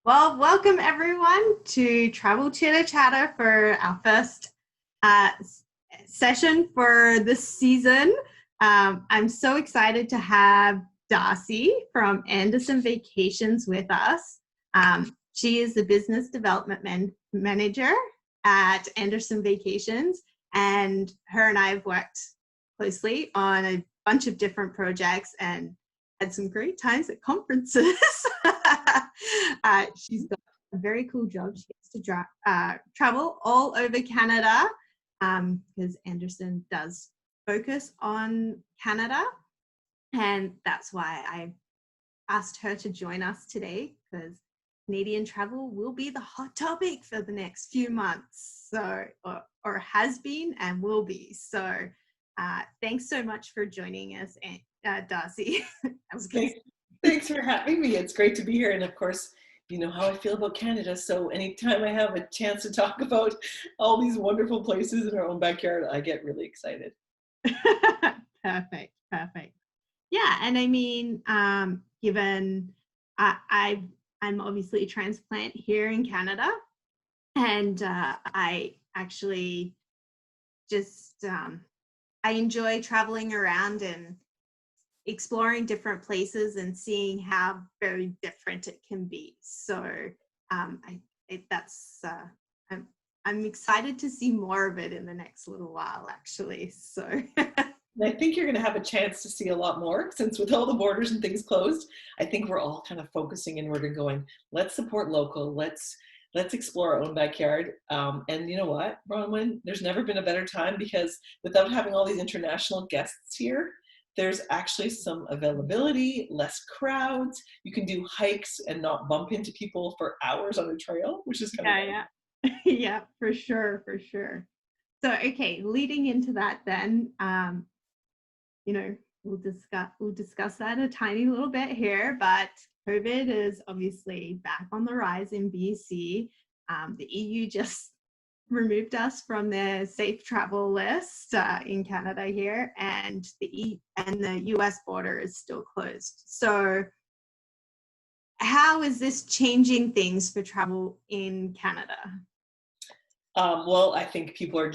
Well, welcome everyone to Travel Chitter Chatter for our first session for this season. I'm so excited to have Darcie from Anderson Vacations with us. She is the business development manager at Anderson Vacations, and her and I have worked closely on a bunch of different projects and had some great times at conferences. She's got a very cool job. She gets to travel all over Canada because Anderson does focus on Canada. And that's why I asked her to join us today, because Canadian travel will be the hot topic for the next few months. So, or has been and will be. So thanks so much for joining us, Darcie. Thanks for having me. It's great to be here. And of course, you know how I feel about Canada. So anytime I have a chance to talk about all these wonderful places in our own backyard, I get really excited. Perfect. Yeah, and I mean, given I'm obviously a transplant here in Canada, and I actually just I enjoy traveling around and exploring different places and seeing how very different it can be. So I'm excited to see more of it in the next little while, actually. So I think you're going to have a chance to see a lot more, since with all the borders and things closed, I think we're all kind of focusing inward and going, let's support local, let's explore our own backyard. And you know what, Bronwyn, there's never been a better time, because without having all these international guests here, there's actually some availability, less crowds. You can do hikes and not bump into people for hours on a trail, which is kind of yeah. Yeah, for sure. So okay, leading into that then, we'll discuss that a tiny little bit here, but COVID is obviously back on the rise in BC. The EU just removed us from the safe travel list in Canada here, and the US border is still closed. So how is this changing things for travel in Canada? well, I think people are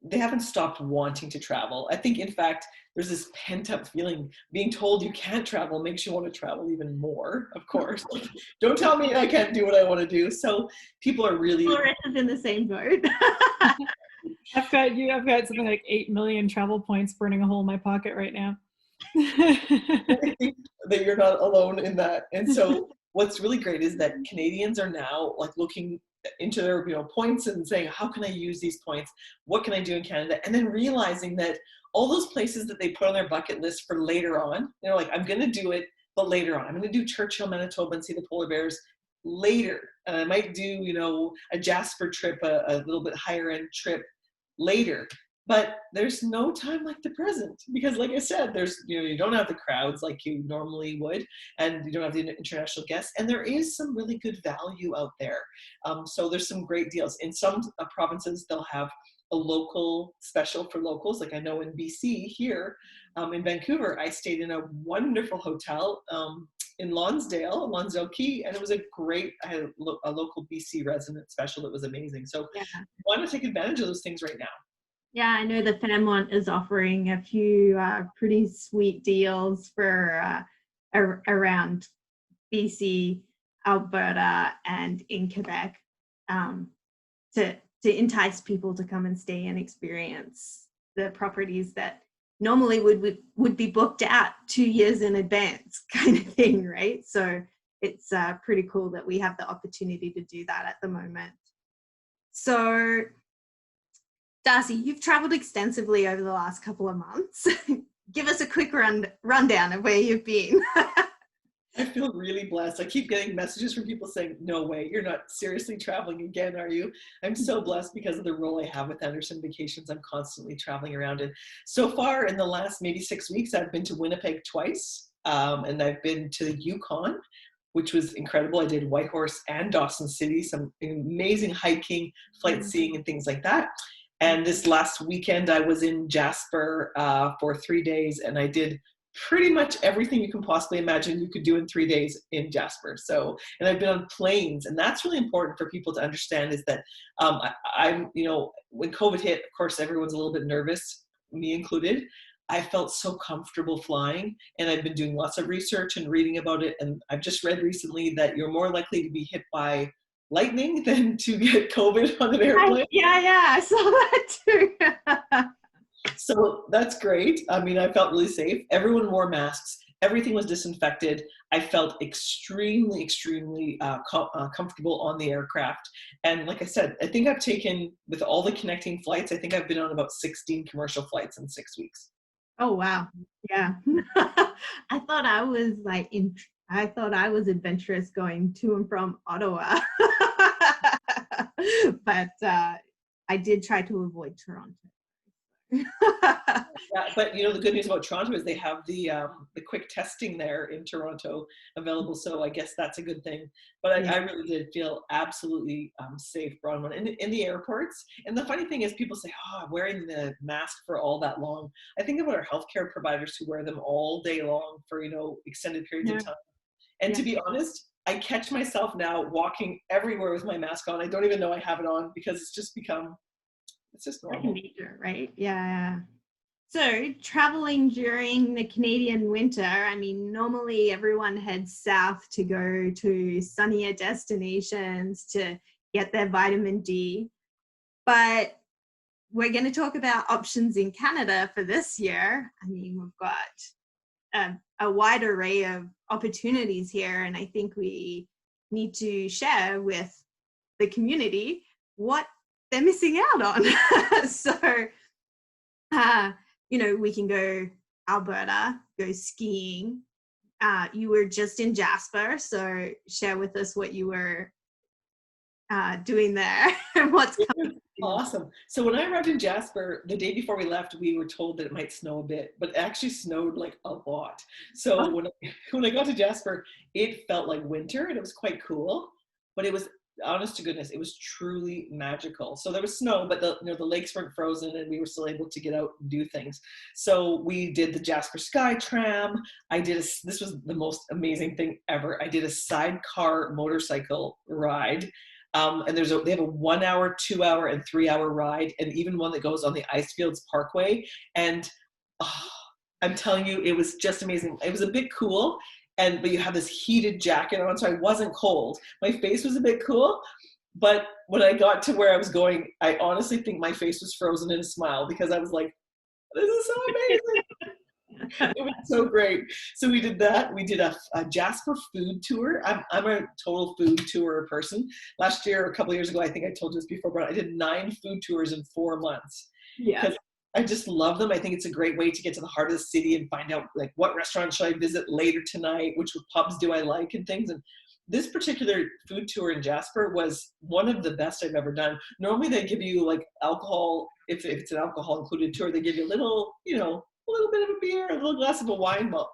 they haven't stopped wanting to travel. I think, in fact, there's this pent-up feeling. Being told you can't travel makes you want to travel even more, of course. Like, don't tell me I can't do what I want to do. So people are really... Florissa's in the same boat. I've got something like 8 million travel points burning a hole in my pocket right now. I think that you're not alone in that. And so what's really great is that Canadians are now like looking into their points and saying, how can I use these points? What can I do in Canada? And then realizing that all those places that they put on their bucket list for later on, they're like, I'm going to do it, but later on. I'm going to do Churchill, Manitoba and see the polar bears later. And I might do, a Jasper trip, a little bit higher end trip later. But there's no time like the present, because like I said, you don't have the crowds like you normally would, and you don't have the international guests, and there is some really good value out there. So there's some great deals. In some provinces, they'll have a local special for locals. Like I know in BC here, in Vancouver, I stayed in a wonderful hotel in Lonsdale Key, and it was I had a local BC resident special that was amazing. So yeah. I want to take advantage of those things right now. Yeah, I know the Fairmont is offering a few pretty sweet deals for around BC, Alberta, and in Quebec to entice people to come and stay and experience the properties that normally would be booked out 2 years in advance, kind of thing, right? So it's pretty cool that we have the opportunity to do that at the moment. So Darcie, you've traveled extensively over the last couple of months. Give us a quick rundown of where you've been. I feel really blessed. I keep getting messages from people saying, no way, you're not seriously traveling again, are you? I'm so blessed because of the role I have with Anderson Vacations. I'm constantly traveling around. And so far in the last maybe 6 weeks, I've been to Winnipeg twice, and I've been to the Yukon, which was incredible. I did Whitehorse and Dawson City, some amazing hiking, flight seeing, and things like that. And this last weekend, I was in Jasper for 3 days, and I did pretty much everything you can possibly imagine you could do in 3 days in Jasper. So, and I've been on planes, and that's really important for people to understand is that I'm, when COVID hit, of course, everyone's a little bit nervous, me included. I felt so comfortable flying, and I've been doing lots of research and reading about it. And I've just read recently that you're more likely to be hit by lightning than to get COVID on an airplane. Yeah, I saw that too. So that's great. I mean, I felt really safe. Everyone wore masks. Everything was disinfected. I felt extremely, extremely comfortable on the aircraft. And like I said, I think I've taken, with all the connecting flights, I think I've been on about 16 commercial flights in 6 weeks. Oh, wow. Yeah. I thought I was I thought I was adventurous going to and from Ottawa. But I did try to avoid Toronto. Yeah, but the good news about Toronto is they have the quick testing there in Toronto available, so I guess that's a good thing. But I really did feel absolutely safe, Bronwyn, in the airports. And the funny thing is, people say, "Oh, I'm wearing the mask for all that long." I think about our healthcare providers who wear them all day long for extended periods of time. And to be honest, I catch myself now walking everywhere with my mask on. I don't even know I have it on because it's just normal. Right? Yeah. So traveling during the Canadian winter, I mean, normally everyone heads south to go to sunnier destinations to get their vitamin D. But we're going to talk about options in Canada for this year. I mean, we've got a wide array of opportunities here, and I think we need to share with the community what they're missing out on. So, we can go Alberta, go skiing. You were just in Jasper, so share with us what you were doing there and what's coming. Awesome. So when I arrived in Jasper, the day before we left, we were told that it might snow a bit, but it actually snowed like a lot. So when I got to Jasper, it felt like winter and it was quite cool, but it was, honest to goodness, it was truly magical. So there was snow, but the lakes weren't frozen and we were still able to get out and do things. So we did the Jasper Sky Tram. This was the most amazing thing ever. I did a sidecar motorcycle ride. And they have a 1 hour, 2 hour, and 3 hour ride, and even one that goes on the Icefields Parkway. And I'm telling you, it was just amazing. It was a bit cool. But you have this heated jacket on, so I wasn't cold. My face was a bit cool, but when I got to where I was going, I honestly think my face was frozen in a smile because I was like, this is so amazing. It was so great. So we did that. We did a Jasper food tour. I'm a total food tour person. Last year, a couple of years ago, I think I told you this before, but I did 9 food tours in 4 months. Yeah. I just love them. I think it's a great way to get to the heart of the city and find out like what restaurant should I visit later tonight, which pubs do I like and things. And this particular food tour in Jasper was one of the best I've ever done. Normally they give you like alcohol, if it's an alcohol included tour, they give you a little, a little bit of a beer, a little glass of a wine. But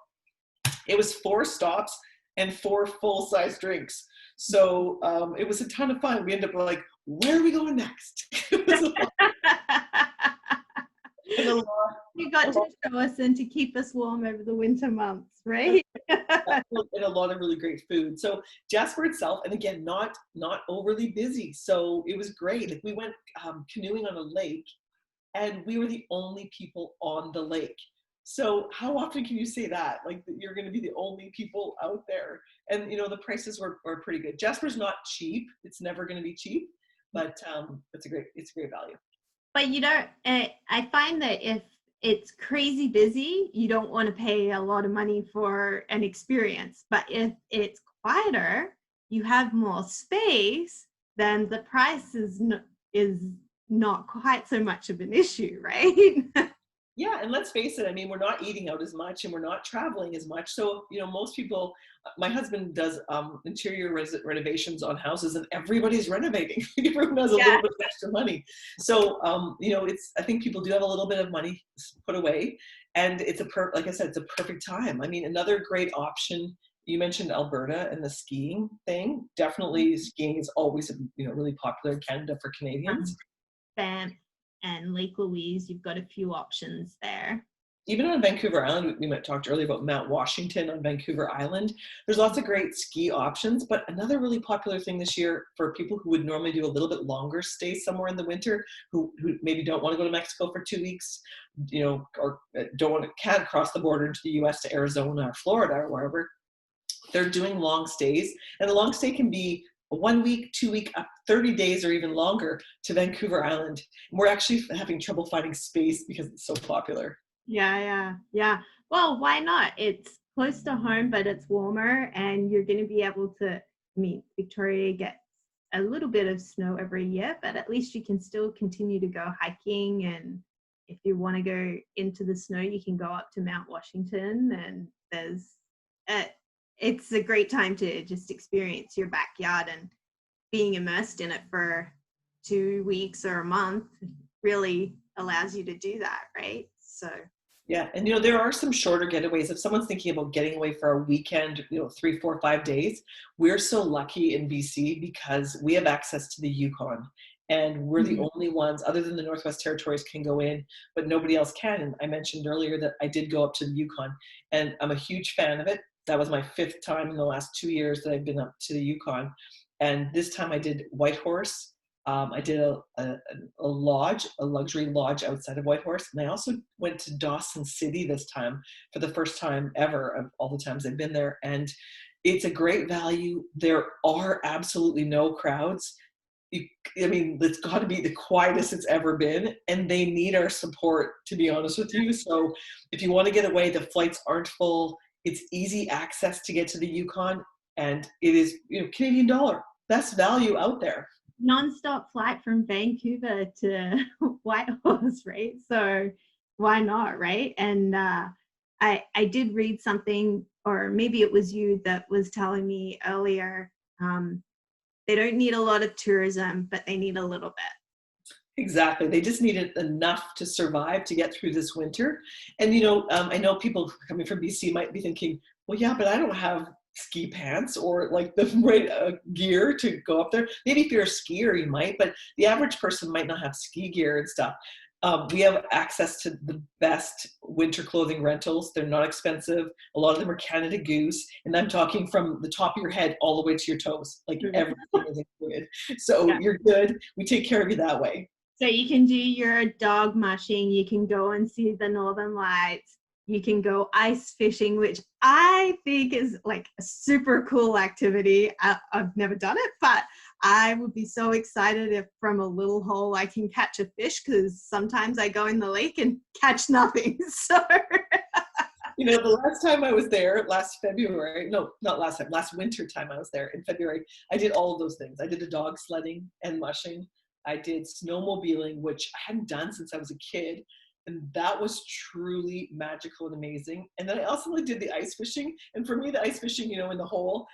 it was 4 stops and 4 full-size drinks. So it was a ton of fun. We ended up like, where are we going next? You got to show us and to keep us warm over the winter months, right? And a lot of really great food. So Jasper itself, and again, not overly busy. So it was great. Like we went canoeing on a lake, and we were the only people on the lake. So how often can you say that? Like you're going to be the only people out there, and the prices were pretty good. Jasper's not cheap. It's never going to be cheap, but it's a great value. But I find that if it's crazy busy, you don't want to pay a lot of money for an experience. But if it's quieter, you have more space, then the price is not quite so much of an issue, right? Yeah, and let's face it, I mean, we're not eating out as much and we're not traveling as much. So, most people, my husband does interior renovations on houses and everybody's renovating. Everyone has a little bit of extra money. So, I think people do have a little bit of money put away, and it's like I said, it's a perfect time. I mean, another great option, you mentioned Alberta and the skiing thing. Definitely skiing is always, really popular in Canada for Canadians. Banff and Lake Louise, you've got a few options there. even on Vancouver Island, we might talked earlier about Mount Washington on Vancouver Island. There's lots of great ski options, but another really popular thing this year for people who would normally do a little bit longer stay somewhere in the winter, who maybe don't want to go to Mexico for 2 weeks, or can't cross the border into the US to Arizona or Florida or wherever, they're doing long stays. And the long stay can be 1 week, 2 week, up 30 days or even longer to Vancouver Island. And we're actually having trouble finding space because it's so popular. Yeah. Well, why not? It's close to home, but it's warmer, and you're going to be able to. I mean, Victoria gets a little bit of snow every year, but at least you can still continue to go hiking. And if you want to go into the snow, you can go up to Mount Washington, and it's a great time to just experience your backyard, and being immersed in it for 2 weeks or a month really allows you to do that, right? So yeah, and there are some shorter getaways. If someone's thinking about getting away for a weekend, 3, 4, 5 days, we're so lucky in BC because we have access to the Yukon, and we're the only ones other than the Northwest Territories can go in, but nobody else can. And I mentioned earlier that I did go up to the Yukon, and I'm a huge fan of it. That was my 5th time in the last 2 years that I've been up to the Yukon, and this time I did Whitehorse. I did a lodge, a luxury lodge outside of Whitehorse. And I also went to Dawson City this time for the first time ever of all the times I've been there. And it's a great value. There are absolutely no crowds. It's got to be the quietest it's ever been. And they need our support, to be honest with you. So if you want to get away, the flights aren't full. It's easy access to get to the Yukon. And it is, Canadian dollar, best value out there. Non-stop flight from Vancouver to Whitehorse, right? So why not, right? And I did read something, or maybe it was you that was telling me earlier, they don't need a lot of tourism, but they need a little bit. Exactly. They just needed enough to survive to get through this winter. And, I know people coming from BC might be thinking, well, yeah, but I don't have ski pants or like the right gear to go up there. Maybe if you're a skier, you might, but the average person might not have ski gear and stuff. We have access to the best winter clothing rentals. They're not expensive. A lot of them are Canada Goose. And I'm talking from the top of your head all the way to your toes, like everything is included. So You're good. We take care of you that way. So you can do your dog mushing. You can go and see the Northern Lights. You can go ice fishing, which I think is like a super cool activity. I've never done it, but I would be so excited if from a little hole I can catch a fish, because sometimes I go in the lake and catch nothing. So, the last time I was there, last winter time I was there in February, I did all of those things. I did the dog sledding and mushing. I did snowmobiling, which I hadn't done since I was a kid. And that was truly magical and amazing. And then I also did the ice fishing. And for me, the ice fishing, in the hole,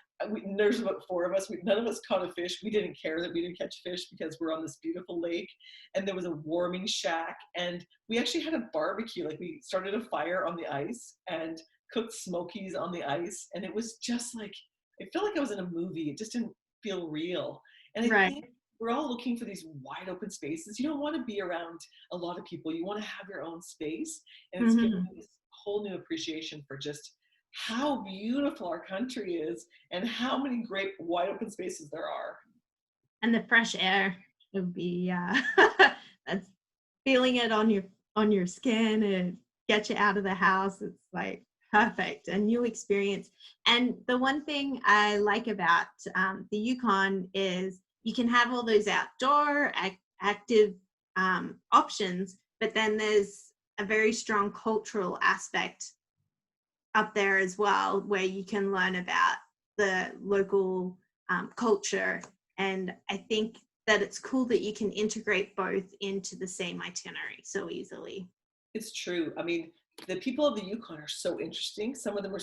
there's about 4 of us. None of us caught a fish. We didn't care that we didn't catch fish because we're on this beautiful lake. And there was a warming shack. And we actually had a barbecue. Like, we started a fire on the ice and cooked smokies on the ice. And it was just like, it felt like I was in a movie. It just didn't feel real. And I think we're all looking for these wide open spaces. You don't want to be around a lot of people. You want to have your own space. And it's given me this whole new appreciation for just how beautiful our country is and how many great wide open spaces there are. And the fresh air would be, that's feeling it on your skin and get you out of the house. It's like perfect, a new experience. And the one thing I like about the Yukon is you can have all those outdoor active options, but then there's a very strong cultural aspect up there as well, where you can learn about the local culture. And I think that it's cool that you can integrate both into the same itinerary so easily. It's true. The people of the Yukon are so interesting. Some of them are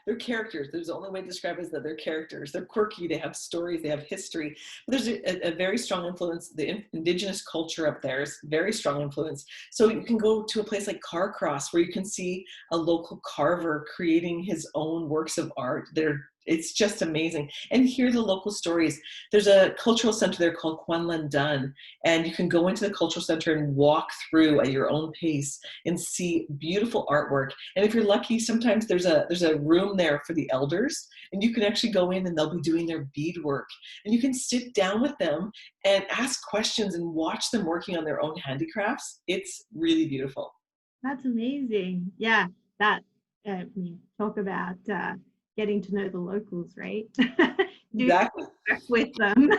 they're characters. There's the only way to describe it is that they're characters. They're quirky, they have stories, they have history. But there's a very strong influence. The indigenous culture up there is very strong influence. So you can go to a place like Carcross where you can see a local carver creating his own works of art. They're It's just amazing. And hear the local stories. There's a cultural center there called Kwanlan Dun, and you can go into the cultural center and walk through at your own pace and see beautiful artwork. And if you're lucky, sometimes there's a room there for the elders, and you can actually go in and they'll be doing their beadwork. And you can sit down with them and ask questions and watch them working on their own handicrafts. It's really beautiful. That's amazing. Yeah, that we talk about getting to know the locals, right? Do Exactly. work with them.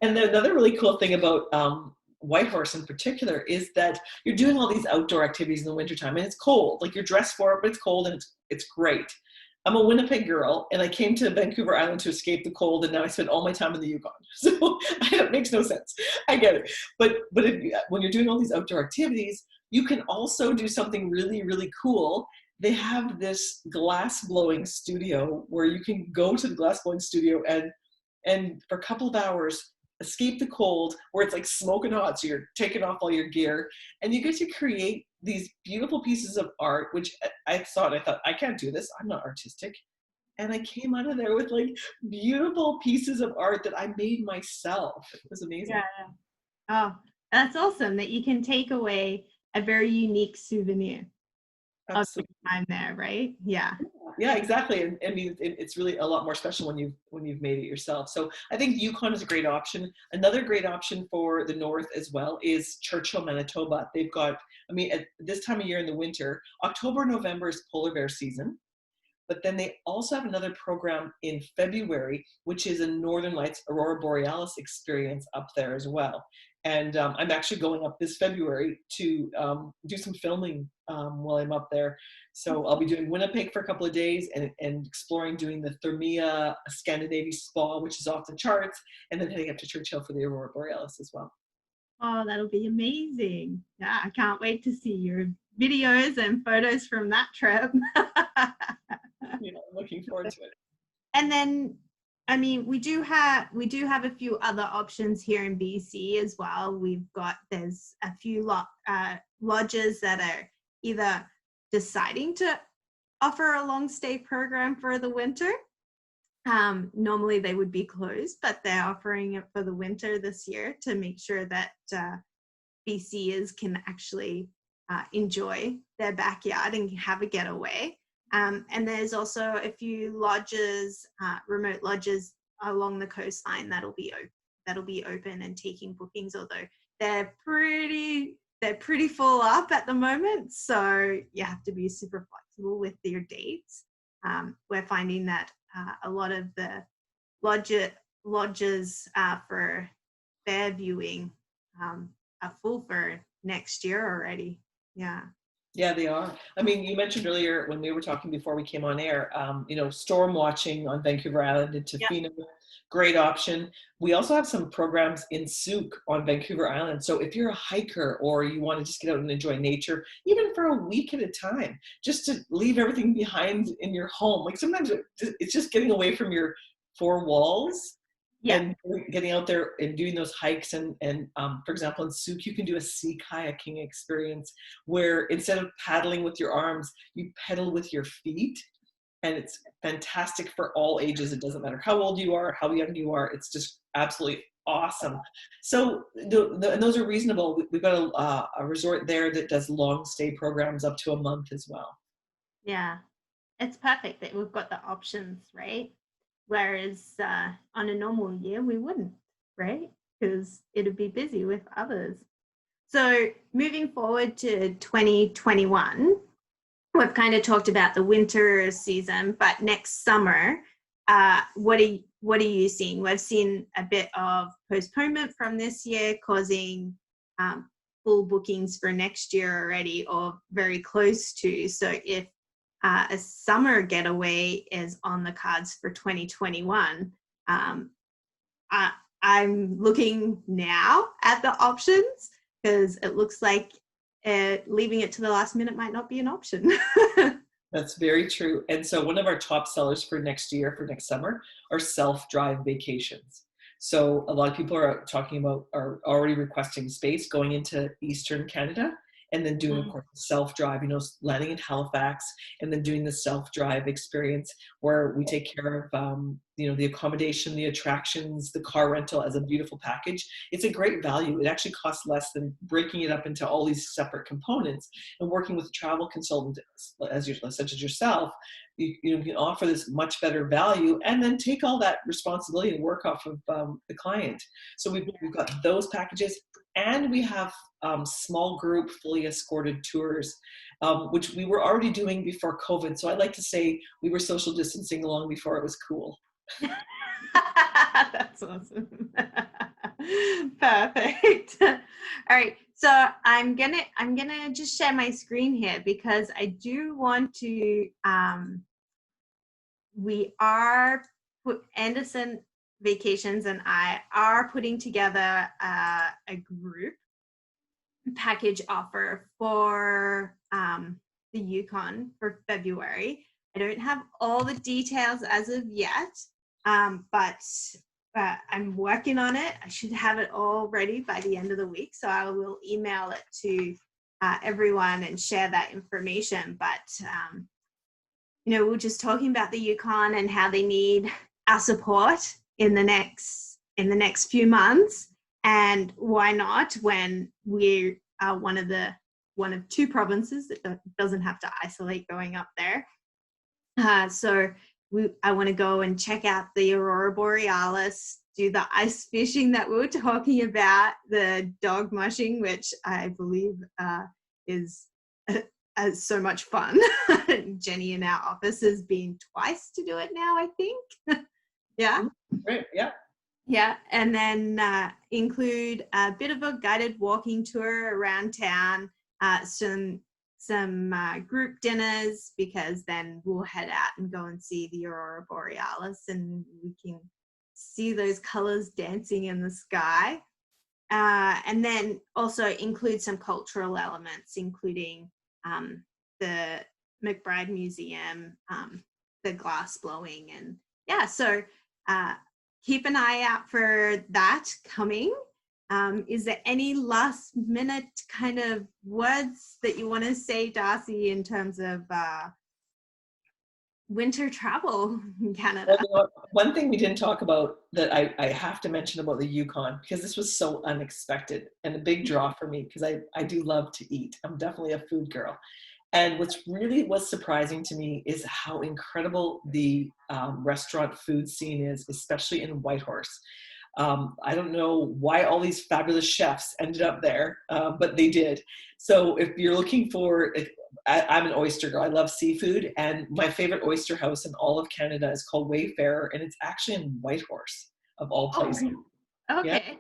And another really cool thing about Whitehorse in particular is that you're doing all these outdoor activities in the wintertime, and it's cold. Like, you're dressed for it, but it's cold, and it's great. I'm a Winnipeg girl, and I came to Vancouver Island to escape the cold, and now I spend all my time in the Yukon. So it makes no sense. I get it. But when you're doing all these outdoor activities, you can also do something really, really cool. They have this glass blowing studio where you can go to the glass blowing studio and for a couple of hours escape the cold, where it's like smoking hot, so you're taking off all your gear, and you get to create these beautiful pieces of art, which I thought, I can't do this, I'm not artistic. And I came out of there with like beautiful pieces of art that I made myself. It was amazing. Yeah. Oh, that's awesome that you can take away a very unique souvenir Absolutely. of your time there, right? Yeah. Yeah, exactly. And I mean, it's really a lot more special when you've made it yourself. So I think Yukon is a great option. Another great option for the north as well is Churchill, Manitoba. They've got, I mean, at this time of year in the winter, October, November is polar bear season. But then they also have another program in February, which is a Northern Lights Aurora Borealis experience up there as well. And I'm actually going up this February to do some filming while I'm up there. So I'll be doing Winnipeg for a couple of days and exploring, doing the Thermia Scandinavia Spa, which is off the charts, and then heading up to Churchill for the Aurora Borealis as well. Oh, that'll be amazing. Yeah, I can't wait to see your videos and photos from that trip. You know, I'm looking forward to it. And then, I mean, we do have a few other options here in BC as well. There's a few lodges that are either deciding to offer a long stay program for the winter. Normally they would be closed, but they're offering it for the winter this year to make sure that BCers can actually enjoy their backyard and have a getaway. And there's also a few lodges, remote lodges along the coastline that'll be open and taking bookings, although they're pretty full up at the moment. So you have to be super flexible with your dates. We're finding that a lot of the lodges for their viewing are full for next year already. Yeah. Yeah, they are. I mean, you mentioned earlier when we were talking before we came on air, storm watching on Vancouver Island and Tofino, great option. We also have some programs in Souk on Vancouver Island. So if you're a hiker or you want to just get out and enjoy nature, even for a week at a time, just to leave everything behind in your home. Like, sometimes it's just getting away from your four walls. Yeah. And getting out there and doing those hikes and for example, in Souk, you can do a sea kayaking experience where instead of paddling with your arms, you pedal with your feet. And it's fantastic for all ages. It doesn't matter how old you are, how young you are. It's just absolutely awesome. So and those are reasonable. We've got a resort there that does long stay programs up to a month as well. Yeah, it's perfect that we've got the options, right? Whereas on a normal year, we wouldn't, right? Because it'd be busy with others. So moving forward to 2021, we've kind of talked about the winter season, but next summer, what are you seeing? We've seen a bit of postponement from this year, causing full bookings for next year already, or very close to. So if a summer getaway is on the cards for 2021, I'm looking now at the options, because it looks like leaving it to the last minute might not be an option. That's very true. And so one of our top sellers for next year, for next summer, are self-drive vacations. So a lot of people are already requesting space going into Eastern Canada. and then doing, of course, the self-drive, landing in Halifax and then doing the self-drive experience where we take care of, the accommodation, the attractions, the car rental as a beautiful package. It's a great value. It actually costs less than breaking it up into all these separate components, and working with a travel consultant such as yourself, you can offer this much better value and then take all that responsibility and work off of the client. So we've got those packages, and we have small group, fully escorted tours, which we were already doing before COVID. So I like to say we were social distancing long before it was cool. That's awesome. Perfect. All right. So I'm gonna just share my screen here because I do want to Anderson Vacations and I are putting together a group package offer for the Yukon for February. I don't have all the details as of yet, but I'm working on it. I should have it all ready by the end of the week, so I will email it to everyone and share that information. But we're just talking about the Yukon and how they need our support in the next few months, and why not when we are one of two provinces that doesn't have to isolate going up there. So I want to go and check out the Aurora Borealis, do the ice fishing that we were talking about, the dog mushing, which I believe is so much fun. Jenny in our office has been twice to do it now, I think. Yeah. Great. Yeah. Yeah, and then include a bit of a guided walking tour around town, some group dinners, because then we'll head out and go and see the Aurora Borealis and we can see those colors dancing in the sky. And then also include some cultural elements, including the McBride Museum, the glass blowing, and yeah, so keep an eye out for that coming. Is there any last minute kind of words that you want to say, Darcie, in terms of winter travel in Canada? Well, one thing we didn't talk about that I have to mention about the Yukon, because this was so unexpected and a big draw for me, because I do love to eat. I'm definitely a food girl. And what's really was surprising to me is how incredible the restaurant food scene is, especially in Whitehorse. I don't know why all these fabulous chefs ended up there, but they did. So if you're looking for, I'm an oyster girl. I love seafood, and my favorite oyster house in all of Canada is called Wayfarer, and it's actually in Whitehorse, of all places. Oh, okay.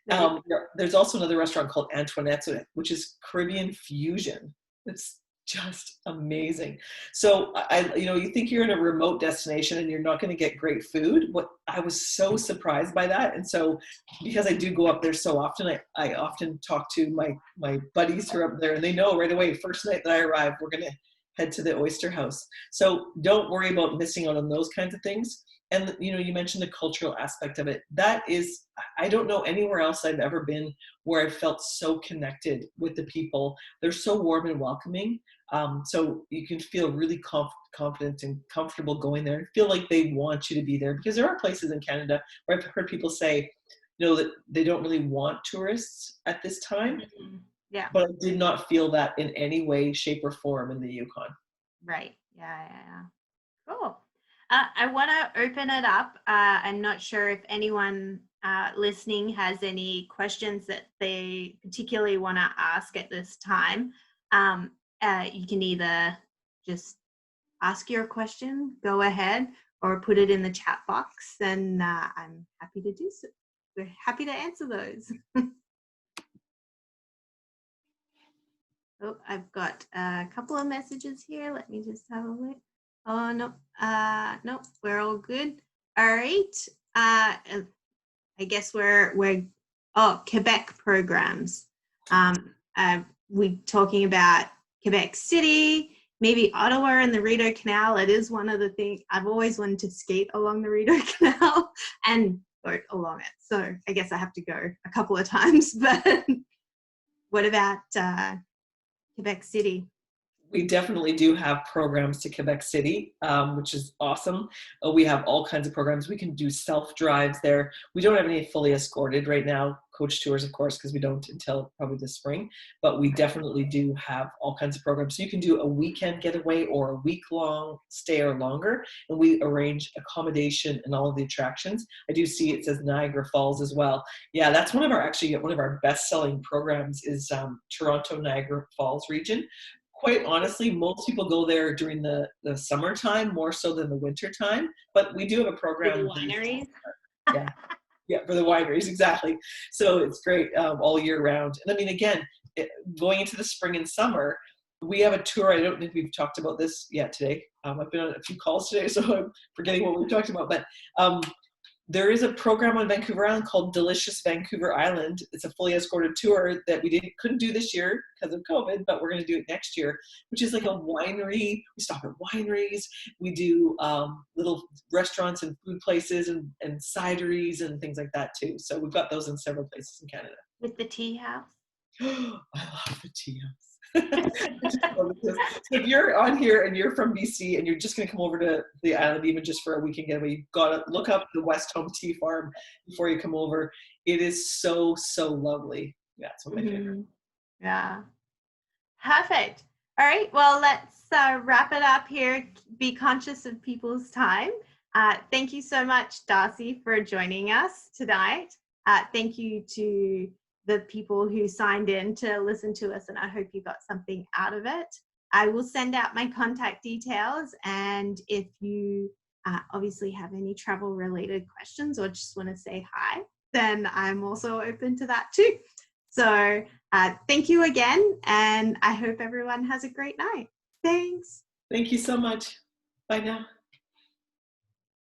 Yeah. There's also another restaurant called Antoinette's, which is Caribbean fusion. It's just amazing. So you think you're in a remote destination and you're not going to get great food. I was so surprised by that. And so because I do go up there so often, I often talk to my buddies who are up there, and they know right away, first night that I arrive, we're going to head to the oyster house. So don't worry about missing out on those kinds of things. And you mentioned the cultural aspect of it. That is, I don't know anywhere else I've ever been where I felt so connected with the people. They're so warm and welcoming. So you can feel really confident and comfortable going there and feel like they want you to be there, because there are places in Canada where I've heard people say, that they don't really want tourists at this time. Yeah. But I did not feel that in any way, shape, or form in the Yukon. Right. Yeah. Cool. I want to open it up. I'm not sure if anyone listening has any questions that they particularly want to ask at this time. You can either just ask your question, go ahead, or put it in the chat box, and I'm happy to do so. We're happy to answer those. Oh, I've got a couple of messages here. Let me just have a look. Oh, no, no, we're all good. All right. I guess we're Quebec programs. We're talking about Quebec City, maybe Ottawa and the Rideau Canal. It is one of the things I've always wanted to skate along the Rideau Canal and boat along it. So I guess I have to go a couple of times, but what about Quebec City. We definitely do have programs to Quebec City, which is awesome. We have all kinds of programs. We can do self-drives there. We don't have any fully escorted right now, coach tours, of course, because we don't until probably this spring, but we definitely do have all kinds of programs. So you can do a weekend getaway or a week-long stay or longer, and we arrange accommodation and all of the attractions. I do see it says Niagara Falls as well. Yeah, that's one of our best-selling programs is Toronto Niagara Falls region. Quite honestly, most people go there during the summertime more so than the winter time, but we do have a program. For the wineries. Yeah, yeah, for the wineries, exactly. So it's great all year round. And I mean, again, going into the spring and summer, we have a tour. I don't think we've talked about this yet today. I've been on a few calls today, so I'm forgetting what we talked about. But there is a program on Vancouver Island called Delicious Vancouver Island. It's a fully escorted tour that we couldn't do this year because of COVID, but we're going to do it next year, which is like a winery. We stop at wineries. We do little restaurants and food places and cideries and things like that too. So we've got those in several places in Canada. With the tea house. I love the tea house. So if you're on here and you're from BC and you're just going to come over to the island even just for a weekend getaway, you've got to look up the West Home Tea Farm before you come over. It is so lovely. Yeah, it's one of my favorite. Yeah, perfect. All right, well, let's wrap it up here. Be conscious of people's time. Thank you so much, Darcie, for joining us tonight. Thank you to the people who signed in to listen to us, and I hope you got something out of it. I will send out my contact details, and if you obviously have any travel related questions or just want to say hi, then I'm also open to that too. So thank you again, and I hope everyone has a great night. Thanks. Thank you so much. Bye now.